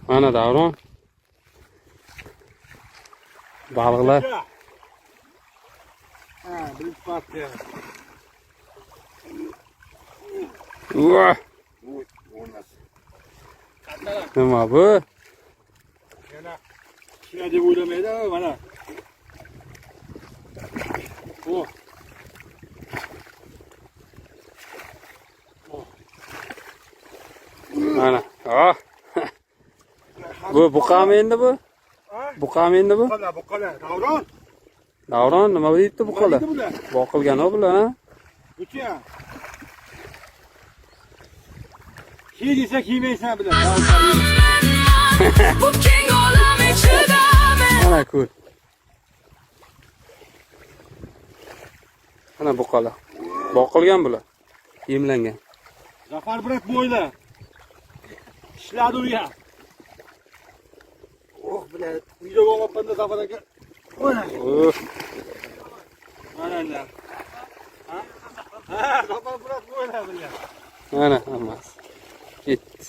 Mana Davron. Baliqlar. Ha, birinchi partiya. Uva. Nima bu? Yana kishina deb o'ylamaydi, mana. O. Mana. Ah. Bu qami endi bu? Bu qami endi bu? Bu qala, Davron. Davron nima deydi bu qala? Boqilgan o bular, ha? Uchi. Kiy desa kiymaysan bilan. Bu keng olam ichidami? Mana ko'r. Mana bu qala. Boqilgan bular. Yemlangan. Zafar brat bo'yla. Ishladi u ya. Oh bilan videoga olmapmanda Zafar aka. Mana. Mana. Ha? Ha, Zafar brat bo'yla bilan. Mana hammasi. Ketdi.